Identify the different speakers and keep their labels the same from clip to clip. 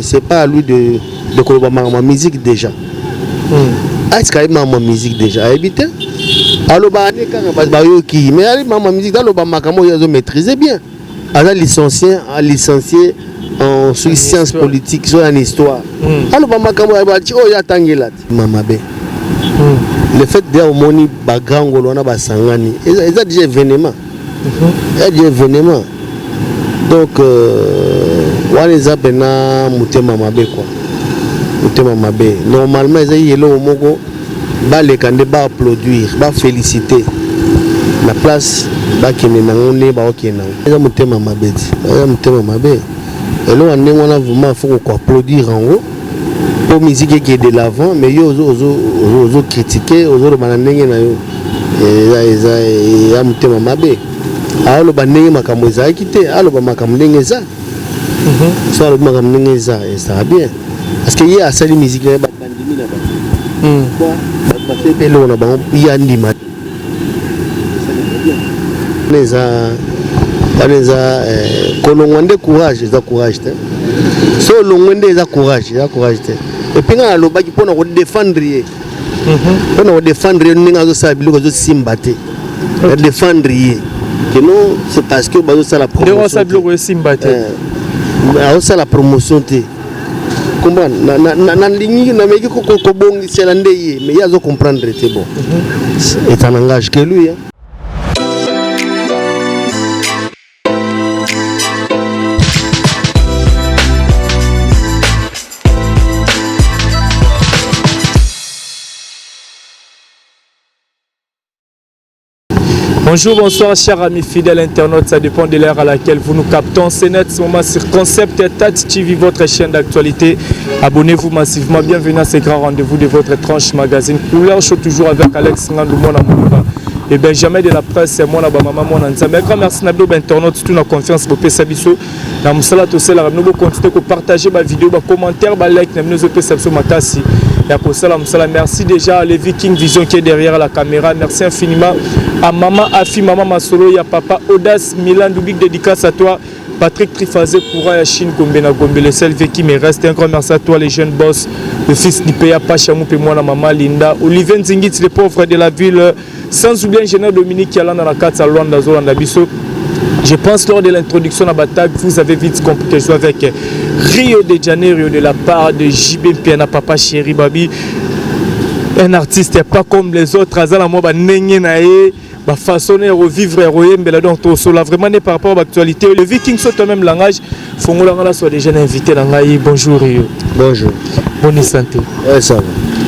Speaker 1: c'est pas à lui de connaître ma musique déjà. Est-ce qu'il y a ma musique déjà? Habité. Alors, mais ma musique, il maîtriser bien. Alors, licencié en sciences politiques, soit en histoire. Alors, le fait d'avoir mon background, c'est déjà événement. Donc, on les a bien Moutema Mabé quoi. Moutema Mabé. Normalement, ils ont les candidats applaudir, féliciter. La place, qui est là, Moutema Mabé. Moutema Mabé. Et là, on a vraiment faut applaudir en haut. Pour la musique qui est de l'avant, mais ils ont critiqué, ils ont manangé na yo. Et ya Moutema Mabé. Alors le bandé makambo za quitté, alors makambo ndengeza. Ça le makambo ndengeza et ça va bien. Parce que il y a cette musique là bandimi là-bas. Quoi? Parce que là on a bon il y a ndima. Les kolongwande courage, ça courage. So longwande ça courage, Et puis on a le baki pour nous défendre. Pour nous défendre, nous avons ça biloko zo simbate. Défendre. C'est parce que c'est la promotion. C'est la promotion. Comment mais il y a comprendre c'est bon. Et un langage que lui.
Speaker 2: Bonjour, bonsoir, chers amis fidèles internautes, ça dépend de l'heure à laquelle vous nous captons. C'est net ce moment sur Concept Tat TV, votre chaîne d'actualité. Abonnez-vous massivement, bienvenue à ce grand rendez-vous de votre tranche magazine. Couleur chaud toujours avec Alex Ngandoumo Namouna et Benjamin de la presse, c'est moi, maman, mon ansam. Mais grand merci à nos internautes, toute la confiance pour Pesabiso. Dans Moussala Tossé, nous continuer à partager ma vidéo, ma commentaire, ma like, nous Pesabiso Makasi. Merci déjà à les Viking Vision qui est derrière la caméra. Merci infiniment à maman Afi, maman Masolo, il y a papa Audace Milan Dubik, dédicace à toi. Patrick Trifazé, Koura Yachine, Gombena Gombe, le seul qui me reste. Un grand merci à toi, les jeunes boss, le fils d'Ipea Pachamou, et moi, la maman Linda, Olivier Nzingit, les pauvres de la ville, sans oublier ingénieur Dominique qui est là dans la carte à Luanda Zolanda Bisso. Je pense lors de l'introduction à Batag, vous avez vite compris que je suis avec Rio de Janeiro de la part de JB Piana Papa Chéri Babi. Un artiste pas comme les autres, Azala Moba Nengenae, façonner revivre Royembela donc cela vraiment n'est par rapport à l'actualité. Les Vikings sont au même langage. Fongolangala soit déjà invité dans l'Aïe. Bonjour Rio.
Speaker 1: Bonjour.
Speaker 2: Bonne santé.
Speaker 1: Ouais, ça va.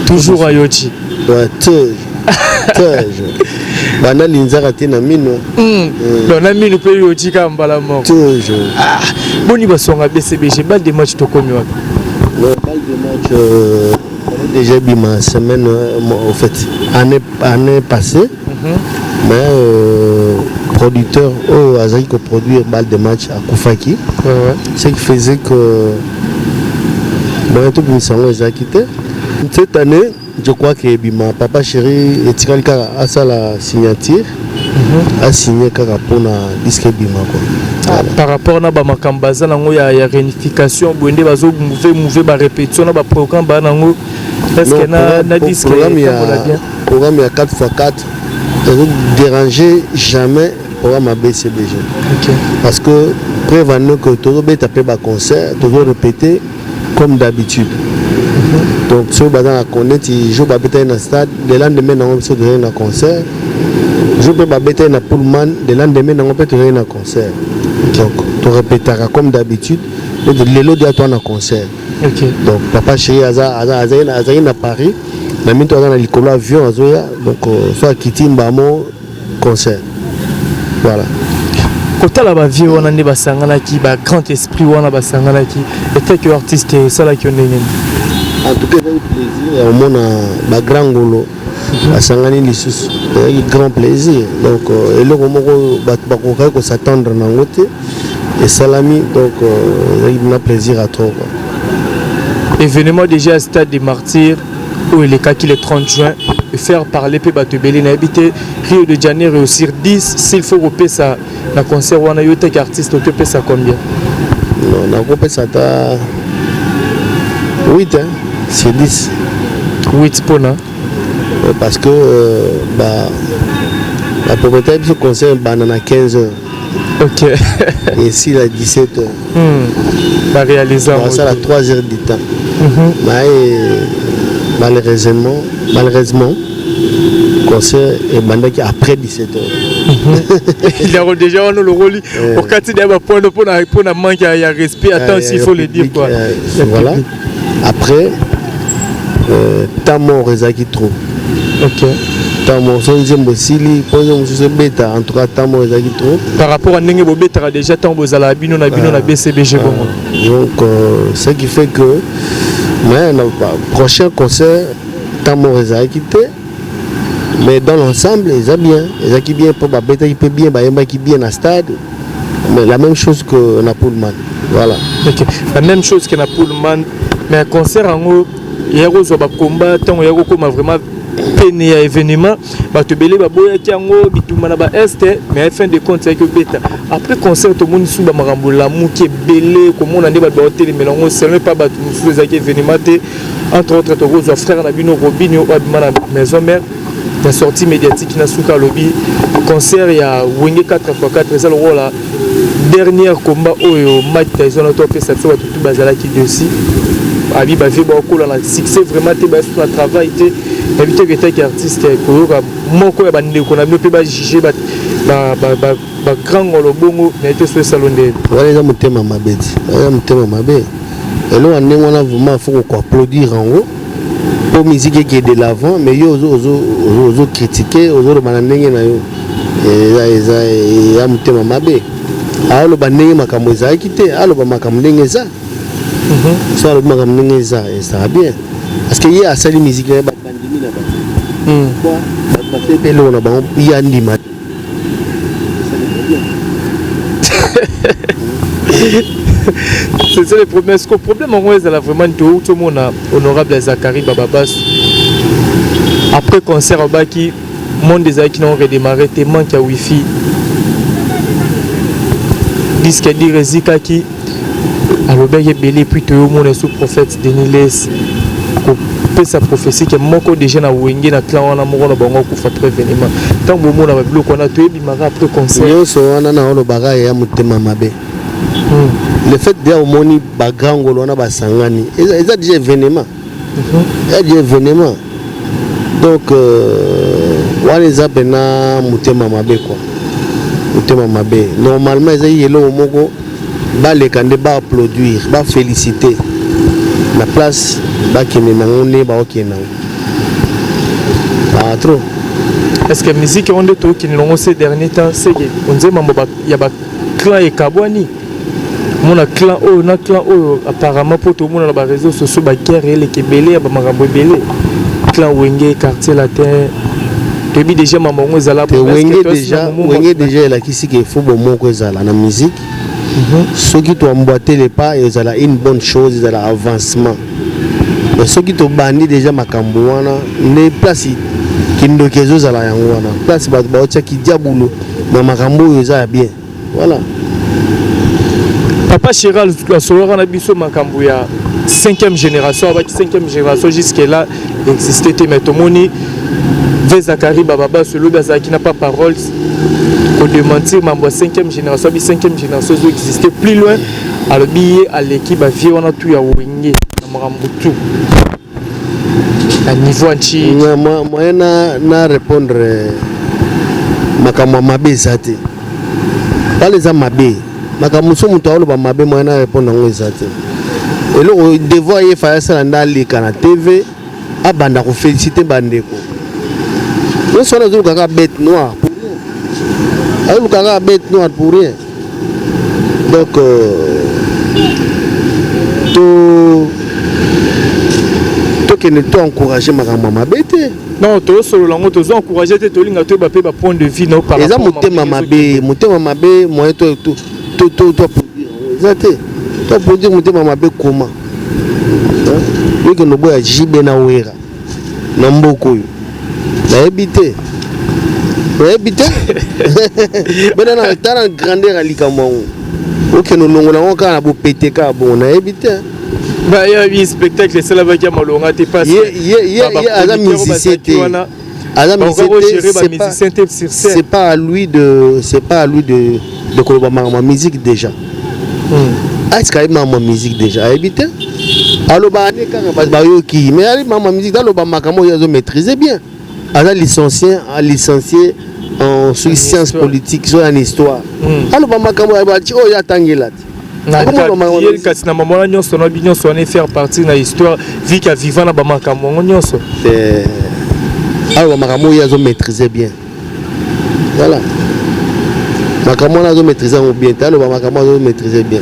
Speaker 2: Toujours à Yochi.
Speaker 1: Ouais, Bana linzara tena mino.
Speaker 2: Dans mino pe Yochi kambala moko.
Speaker 1: Toujours.
Speaker 2: Boni basonga BCBG bal de match to komi wapi.
Speaker 1: Le bal de match déjà bima semaine en fait année passée. Mais producteur Azaki qui produit balle de match à Koufaki. Ce qui faisait que tout le monde a quitté. Cette année, je crois que Bima Papa Chéri et a sa la signature, a signé pour la disque Bima.
Speaker 2: Par rapport à Bamakambaza, il y a réunification, il y a répétition, il y a programme. Est-ce qu'il y a un disque?
Speaker 1: Le programme est 4x4. Ne déranger jamais le programme BCBG. Parce que prévenez que tout le monde tape un concert, toujours répéter comme d'habitude. Donc, si vous avez un concert, il joue dans le stade, le lendemain, on peut donner un concert. Je peux pas bêter un pullman, le lendemain, on peut donner un concert. Donc, tu répéteras comme d'habitude, le lot de toi un concert. Donc, Papa Chéri Aza à Paris. La mine dans l'école avion donc soit Kitty Mbamo concert. Voilà.
Speaker 2: Quand la ba vie on a des basangana qui ba grand esprit on a basangana qui et que artiste ça là qui on est.
Speaker 1: En tout cas plaisir au monde ba grand golo basangani lisusu grand plaisir donc et le moment ba ko s'attendre na ngote et salami donc il a plaisir à trop.
Speaker 2: Événement déjà à stade des martyrs. Où il est qui le 30 juin et faire parler peu Batubeli n'a habité Rio de Janeiro réussir 10 s'il faut repayer ça la concert on a eu tel artiste au ça combien
Speaker 1: non on a repé ça 8 hein, sur 10.
Speaker 2: 8 pona.
Speaker 1: Parce que la propriété de ce concert banana 15 heures.
Speaker 2: Ok.
Speaker 1: Et ici, il a 17 heures.
Speaker 2: Bah, réaliser
Speaker 1: ça a 3 heures du temps. Malheureusement, le concert est bandé après 17 heures.
Speaker 2: Il a déjà le rôle. Au cas où il y a un point de manque, il y a respect. Attends, s'il faut le dire. Quoi.
Speaker 1: Voilà. Après, tant mort, qui trop.
Speaker 2: Ok.
Speaker 1: Tamo sonzembo sili pozo mususu beta en tout cas tamo ezaki trop
Speaker 2: par rapport à ndenge bo beta déjà tant bozala bino na BCBG bongo.
Speaker 1: Donc ce qui fait que mais le prochain concert tamo ezaki te mais dans l'ensemble ezaki bien pour ba beta qui peut bien ba yemba qui bien à stade mais la même chose que na Pullman voilà.
Speaker 2: OK, la même chose que na Pullman mais un concert en haut il y a zo ba combat tant il y a comme vraiment peine ya événement bato belé baboya kiango bituma na ba este mais fin de compte c'est que beta après concert tout monde suba makambo la muki belé comme on a débat ba hôtel melongo c'est même pas bato musu ezaki événement entre autres to zo frère na bino Robinho Admana maison mère la sortie médiatique na suka lobby concert ya Wenge 4x4 ça le rôle la dernière combat oyo Mike Tyson to pesa ça tout bazala qui dessus abi ba vie ba ko la succès vraiment te ba sur travail te éviter que tes artistes koyoka moko ya bande ko na pe ba juger ba grand ngolobongo na été sur salon de
Speaker 1: wala za mutema mabeti wala mutema mabe elo anengo na vraiment faut ko applaudir en haut pour musique qui est de l'avant mais yo ozo critiquer ozo bana ndenge na yo ya mutema mabe alo bandenge makambo za kité alo ba makambo ndenge za ça alo makambo ndenge za ça va bien parce que hier à sali musique na bandimi na ba quoi ba fait belo na ba ya ndima
Speaker 2: c'est le problème. Ce que le problème en vrai, c'est vraiment tout le monde honorable Zachary Bababas. Après concert au Baki, monde des qui n'ont redémarré, te manque à Wi-Fi. Disque dit Rezika qui a le bail belé puis tout le monde est sous prophète Deniles. Pour sa prophétie que moko déjà na Wenge na clan na moko na bango ko fa prévénement. Tant que monde a bloqué on a tout bimara après concert.
Speaker 1: Yo so wana na holo baga ya mutema mabe. Le fait d'avoir moni bagango lona basangani ça déjà événement déjà événement donc wana za bena mutema mabe quoi mutema mabe normalement ça yelo moko ba le kande ba applaudir ba féliciter la place ba kene na ngone ba okena ah trop
Speaker 2: est-ce que musique on de to qui l'ont ces derniers temps c'est on dit mambo ya ba clan et kabwani mon clan apparemment pour tout le monde dans les réseaux sociaux ba guerre et les kebele ba makambo belé clan Wenge quartier latin depuis déjà maman ezala
Speaker 1: pour Wenge déjà la kisi que faut bon moko ezala na musique ceux qui t'ont emboîté les pas ezala une bonne chose ezala avancement mais ceux qui t'ont bandi déjà makambo wana les places qui ndokezo ezala yango wana place ba otia ki diabulu na makambo ezala bien voilà.
Speaker 2: Papa Chiral, la Solora na biso makambo ya 5e génération, avec 5e génération jusque là existait mais tomoni Zachary Bababa celui qui n'a pas parole pour démentir mambo 5e génération, 5e génération existait plus loin à le billet à l'équipe à vie on a tout ya Wenge na makambo tout à niveau anti
Speaker 1: moi na répondre makambo mabe zate pas les amabe makamuso muto alo ba mabe moi na répondre ngo ezate et le devoir y faire ça na lika na TV abanda ko féliciter bandeko on soit dans une bête noire pour rien bête noire pour rien donc to que ne to encourager makambo mabe te
Speaker 2: non to solo lango to zo encourager te to linga to ba pe ba point de vue no par rapport
Speaker 1: à mutema mabe moi to produire mutema mabe comment oui que no boya jibe na wera na mboko na habité bena na tana grandeur alika mwangu OK no longo na oka na bo pété ka bon na habité
Speaker 2: Bah, il y a un spectacle, c'est là qui a malonga, tu passes.
Speaker 1: Il y a un musicien. C'est pas à lui de ma musique déjà. Est-ce qu'il y a ma musique déjà? Habité. Alors bah mais ma musique alors bah makamo ils ont maîtrisé bien. Alors licencié en sciences politiques, soit en histoire. Alors bah makamo bah oh ya tangela.
Speaker 2: Il kasi na maman nyonso na binyoso on faire partie na histoire vie qui a vivant na ba makamo nyonso.
Speaker 1: Alors makamo ils ont maîtrisé bien. Voilà. Makamo ils ont maîtrisé bien. Alors bah makamo ils ont maîtrisé bien.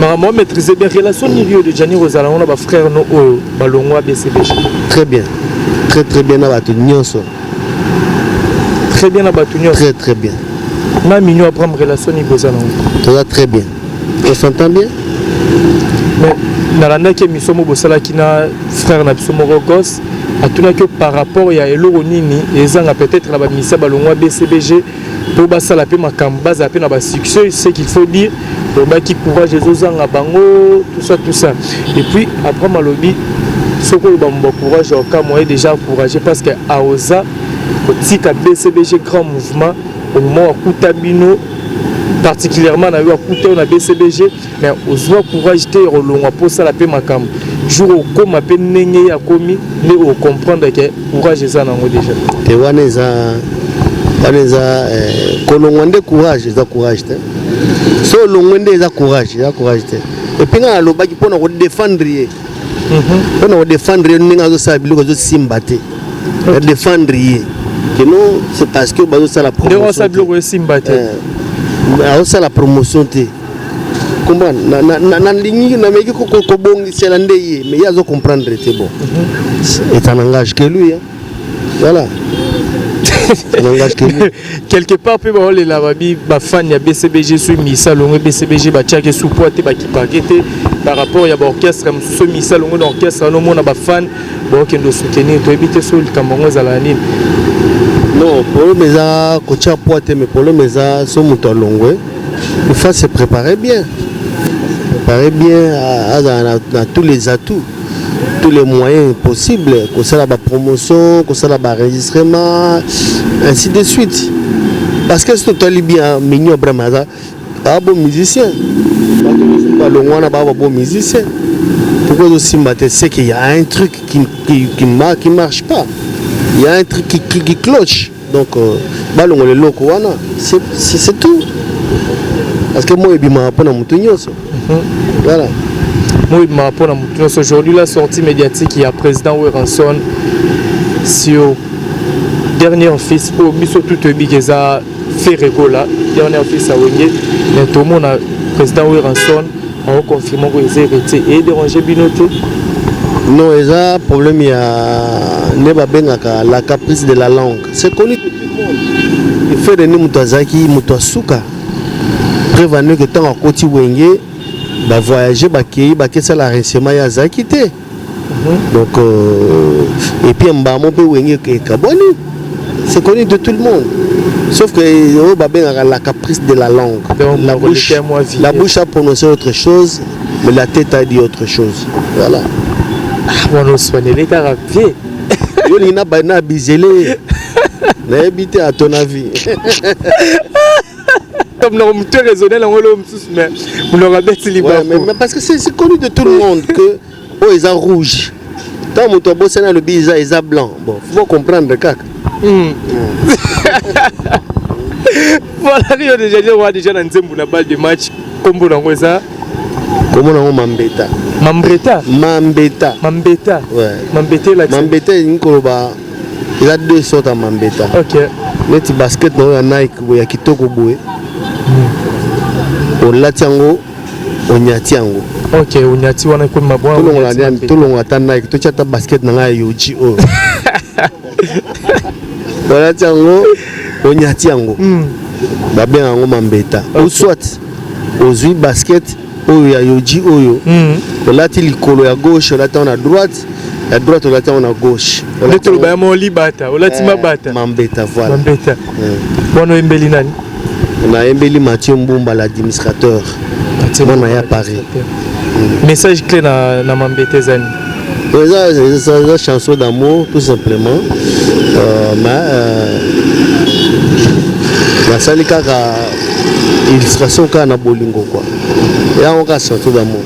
Speaker 2: Maman maîtrisait bien la relation de Rio de Janeiro aux Alanons, nos frères no Balongwa BCBG.
Speaker 1: Très bien, très bien na Batunions.
Speaker 2: Très bien na Batunions.
Speaker 1: Très bien.
Speaker 2: Na mignon à prendre relation ni Bozalon.
Speaker 1: Ça va très bien. On s'entend bien.
Speaker 2: Mais nalanda ke misomo bosala kina frère na bisomo Rogos atuna que par rapport ya eloro nini ezanga peut-être na ba misa Balongwa BCBG pour basala pe makamba za pe na ba succès, c'est qu'il faut dire qui courage les aux bango tout ça et puis après malobi ce que le courage au cas moi déjà encouragé parce que aoza petit BCBG grand mouvement au moment où Kutabino particulièrement na eu na BCBG mais aux courage te rolonga pour ça la pe makam jour au comme pe nenge ya komi mais au comprendre que courage ça nango déjà
Speaker 1: te waneza kolongwande courage ça courage te so longwende ça courage et puis na lobaki pona ko défendre pona ko défendre ninga zo sa biloko zo simbate défendre que non c'est parce que bazo ça la promotion
Speaker 2: de sa biloko simbate
Speaker 1: ça la promotion te comprendre na lingi na meki ko bongi c'est ndeye mais il zo comprendre c'est bon et ça n'engage que lui voilà.
Speaker 2: Quelque part peu ba les lababi ba fan ya BCBG sur misa longo BCBG ba tchake supporter ba kipakete par rapport ya ba orchestre sur misa longo d'orchestre no mona ba fan ba kendo soutenir to éviter sur le Cameroun za nini
Speaker 1: non pour les a coacher poite mais pour les a so muto longo il faut se préparer bien à tous les atouts tous les moyens possibles, que ça la promotion, que ça la enregistrement, ainsi de suite. Parce que c'est tout bien mignon Bramaza, pas bon musicien. Pas le moins pas bon musicien. Pourquoi aussi c'est qu'il y a un truc qui marche pas. Il y a un truc qui cloche. Donc ballon le loco c'est tout. Parce que moi je m'apprends à monter. Voilà.
Speaker 2: Aujourd'hui, la sortie médiatique, il y a président Weranson sur dernier office pour tout le big a fait régola dernier office à Wenge mais tout le monde a président Weranson a confirmé que les héritiers et dérangé binoté
Speaker 1: non il y a un problème il y a la caprice de la langue c'est connu de tout le monde il fait de nous mutazaki mutasuka prévenir que tant à côté Wenge bah voyager bah qui ça la récemment ya zakité donc et puis mbamo pe Wenge ke kaboni c'est connu de tout le monde sauf que la caprice de la langue la bouche a prononcé autre chose mais la tête a dit autre chose voilà
Speaker 2: on soigner les caractères
Speaker 1: yo ni na bana bizélé na habité à ton avis
Speaker 2: comme nous sommes raisonnés mais vous l'aurez bêté libre
Speaker 1: mais parce que c'est connu de tout le monde que oh ils sont rouges tant mon tobo c'est le bizarre ils sont blanc bon faut comprendre caca
Speaker 2: voilà Rio de Janeiro a déjà lancé une balle de match comme vous l'avez ça
Speaker 1: comment on Mambeta ouais Mambeta une koloba il a deux sortes à Mambeta
Speaker 2: ok
Speaker 1: net basket no ya Nike ya kitoko boye on latiango on nyatiango
Speaker 2: ok on nyati wana ko mabwa
Speaker 1: tout le monde attend Nike to chata basket na nga yoji o voilà tiango on nyatiango ba bien ngo Mambeta ou soit ozui basket oyo ya yoji oyo olati likolo ya gauche olati na droite à droite olati na gauche
Speaker 2: olati lo ba mo libata olati mabata
Speaker 1: Mambeta voilà
Speaker 2: Mambeta wana embeli nani
Speaker 1: na embeli Mathieu Mbumba l'administrateur mwana ya Paris
Speaker 2: Message clé na Mambete Zani.
Speaker 1: C'est une chanson d'amour tout simplement. La salle illustration kana bolingo quoi. Et on a chanson d'amour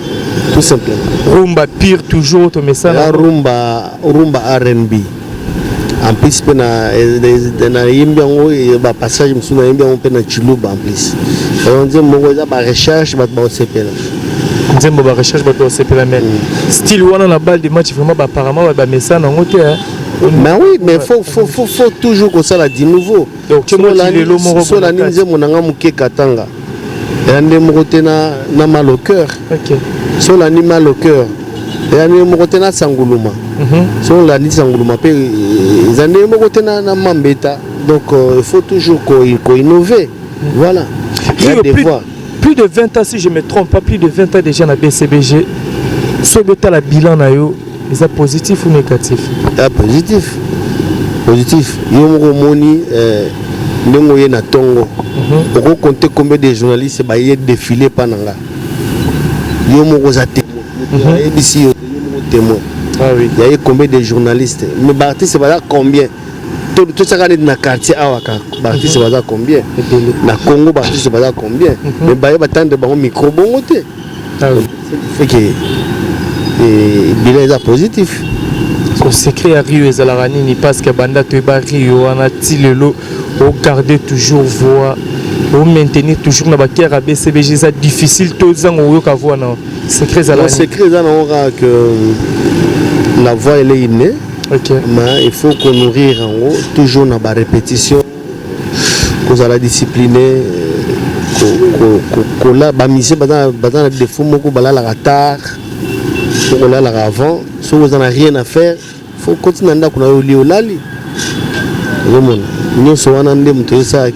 Speaker 1: tout simplement.
Speaker 2: Rumba pire toujours ton message.
Speaker 1: Rumba R&B. En plus na yimbiango ba passage musuna yimbiango pe na chiluba en plus. On dit mo ba recherche ba sepela.
Speaker 2: Nzembo ba recherche ba sepela men. Style wana na balle de match vraiment apparemment ba message na ngote.
Speaker 1: Mais oui, mais faut toujours que ça la dit nouveau.
Speaker 2: Donc tu vois
Speaker 1: sur la ninja monanga muke katanga. Et ande mokote na mal au cœur.
Speaker 2: OK.
Speaker 1: Sur la ni mal au cœur. Et ande mokote na sanguluma. Sur la ni sanguluma pe ande mokote na mambeta. Donc il faut toujours qu'on innove. Voilà.
Speaker 2: Plus de 20 ans si je me trompe pas, plus de 20 ans déjà na BCBG. Sur la bilan na yo. Est-ce positif ou négatif?
Speaker 1: Positif. Positif. Yo moni ndongo ye na tongo. Oko compter combien de journalistes ba y défilé pananga. Yo moko za témoin. Ici yo témoin.
Speaker 2: Ah oui.
Speaker 1: Il y a combien de journalistes? Mais ba artiste ba combien? Tout ça quand na quartier awaka. Ba artiste ba combien? Na Congo ba artiste ba combien? Mais ba ba tande ba micro bongo té.
Speaker 2: Ah oui.
Speaker 1: Fait que et bilan est positif.
Speaker 2: Son secret à Rio et Zalarani parce que banda to ba Rio on a tilelo au garder toujours voix au maintenir toujours na bakera BCBG ça difficile tout ça on yoka voix non secret Zalarani.
Speaker 1: Le secret ça on aura que la voix elle est innée.
Speaker 2: OK.
Speaker 1: Mais il faut qu'on nourrir en haut toujours dans la répétition qu'on a la discipliner qu'on la ba mise dans défaut moko bala la retard. On l'a avant, si vous n'avez rien à faire, il faut continuer à faire des choses. Nous sommes en train de faire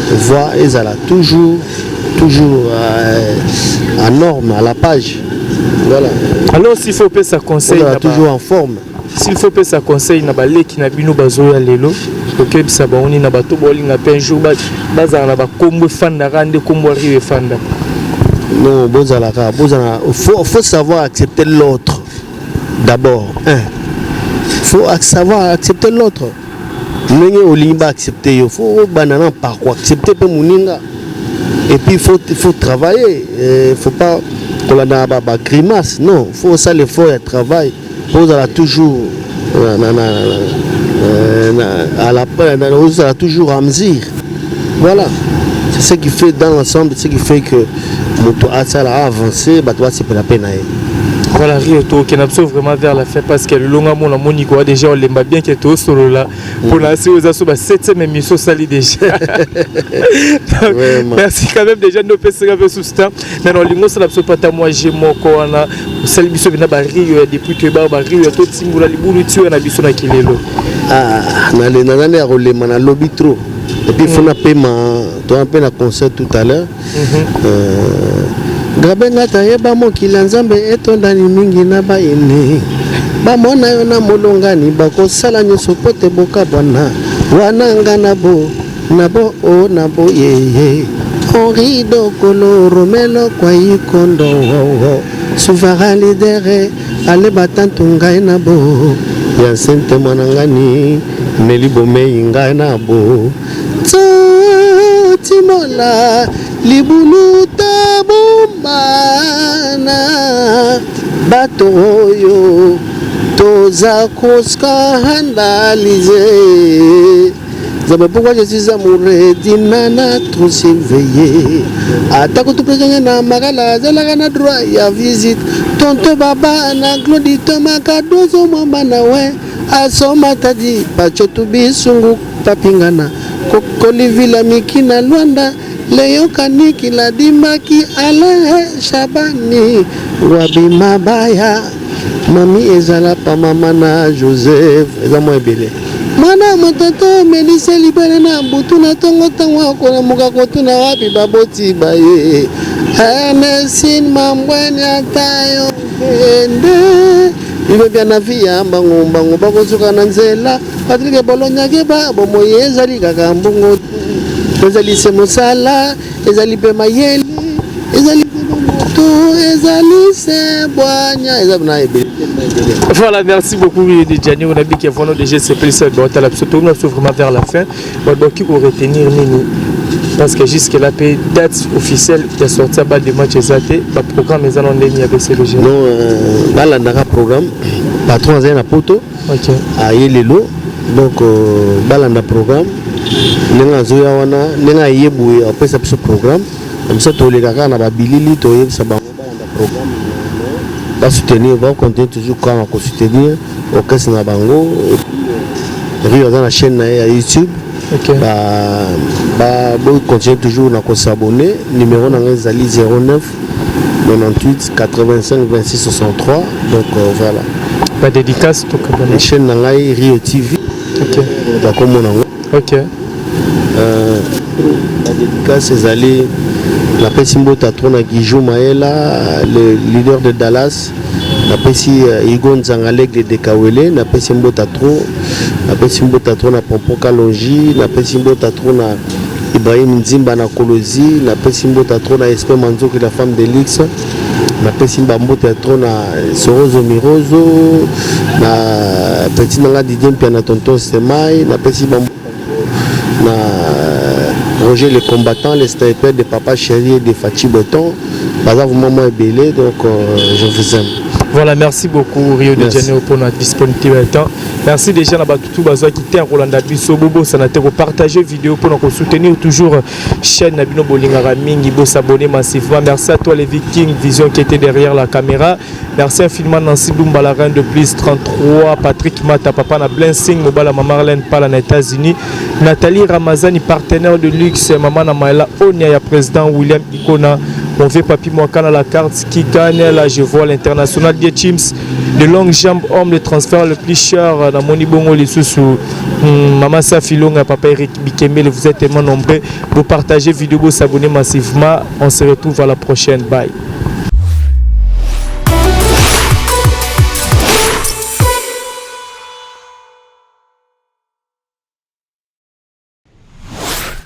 Speaker 1: voix toujours en norme, à la page. Voilà.
Speaker 2: Alors s'il faut payer sa conseil,
Speaker 1: toujours en forme.
Speaker 2: S'il faut payer sa conseil, na ba leki na bino bazoya lelo. OK bisa ba oni na bato bolinga pe un jour baza na ba kombo fanda rande kombo riwe fanda.
Speaker 1: Non, faut savoir accepter l'autre. D'abord, il faut savoir accepter l'autre. Il faut accepter. Il faut accepter. Et puis il faut travailler. Il ne faut pas qu'on ait une grimace. Non, il faut ça l'effort et le travail. Il faut toujours toujours à mesure. Voilà. C'est ce qui fait dans l'ensemble, ce qui fait que moto a avancé, bah toi c'est pas la peine.
Speaker 2: Voilà, Rio qui n'a vraiment vers la fin parce que le long à mon monique déjà on l'aime bien que tout solo là pour lancer aux assauts 7e émission sali déjà. Merci quand même déjà nos personnes avec sous temps. Maintenant l'ingo ça n'a pas ta moi j'ai mon corona celle biso bina ba Rio depuis que ba Rio tout simbola libulu tu na biso na kilelo.
Speaker 1: Ah na le nana ya rolema na lobby trop. Et puis il faut un peu un concert tout à l'heure. Gabenga tayeba mokila nzambe etondani mingi na baine. Bamona yo na molongani bakosala nyoso pote bokabwana. Wananga nabo o nabo ye. Henri Dokolo Romelo kwa ikondo. Souverain leader ale batantunga nabo. Ya sente mwanangani melibome inga nabo. Timola libulu tabumbana bato oyo toza koska handalize. Pourquoi je suis amoureux d'inana trop surveillé. Atako tu présente na magala zalaka na droit ya visite. Tonto baba na Claudito makadozo mama na we. Asoma tadi pachotu bisungu papingana. Kokoli vila mikina Luanda. Leo kaniki la dimaki ala Shabani. Wabi mabaya. Mami ezala pa mama na Joseph. Eza mo ebele. Mana mototo melise libere na butu na tongo tango akona muka kotuna wapi baboti baye. Emesin mambweni atayo kende. Ibe bia na via mbango bako suka na nzela. Patrick Bolonya keba bomo yezali kaka mbongo. Ezali se mosala, ezali pe mayele, ezali pe moto. ezali se boanya ezabna ebele.
Speaker 2: Voilà, merci beaucoup de Gianni. On a dit qu'il y a déjà ce plaisir de la vraiment vers la fin. On qui pour retenir nous parce que jusqu'à la date officielle de sortie à des matchs exatés, le programme est en ligne avec CBG.
Speaker 1: Non, là on a un programme patron à Poto. OK. À Yelelo. Donc là on a un programme. Nenga zoya wana nenga yebu après ça ce programme. Comme ça tous les gars na babilili to yeb ça ba programme. Va soutenir, va continuer toujours quand on soutenir au caisse na bango et puis dans la chaîne na YouTube. OK. Bah continuer toujours na s'abonner. Numéro na ngazali 09 98 85 26 63. Donc voilà.
Speaker 2: La dédicace tout comme
Speaker 1: la chaîne na Rio TV.
Speaker 2: OK.
Speaker 1: D'accord mon nom.
Speaker 2: OK.
Speaker 1: La dédicace c'est allé la Pessimbo Tatron à Guijou Maela, le leader de Dallas, la Pessi Igon Zangalek de Dekawele, la Pessimbo Tatron, la Pessimbo Tatron à Pompo Kalonji, la Pessimbo Tatron à Ibrahim Nzimba na Kolosi, la Pessimbo Tatron à Espe Manzo qui est la femme d'Elix, la Pessimbo Tatron à Sorozo Mirozo, la Petit Nanga Didier Piana Tonton Semai, la Pessimbo na Roger les combattants, les snipers de Papa Chéri et de Fatih Beton. Bazar vous maman est belé, donc je vous aime.
Speaker 2: Voilà, merci beaucoup Rio de Janeiro pour notre disponibilité. Merci déjà à tout Bazoa qui était en Rolanda Bisso Bobo Sanaté pour partager vidéo pour nous soutenir toujours chaîne Nabino Bolinga Mingi Bo s'abonner massivement. Merci à toi les Vikings Vision qui était derrière la caméra. Merci infiniment Nancy Dumba la reine de plus 33 Patrick Mata papa na Blessing Mobala maman Marlène Pala aux États-Unis. Nathalie Ramazani partenaire de luxe maman na Maïla Onia ya président William Ikona. Mon vieux papi Mwakana la carte qui gagne là je vois l'international des Chims de longue jambe homme de transfert le plus cher dans Moni Bongo les sous maman Safilonga papa Eric Bikembe vous êtes tellement nombreux pour partager vidéo s'abonner massivement on se retrouve à la prochaine bye.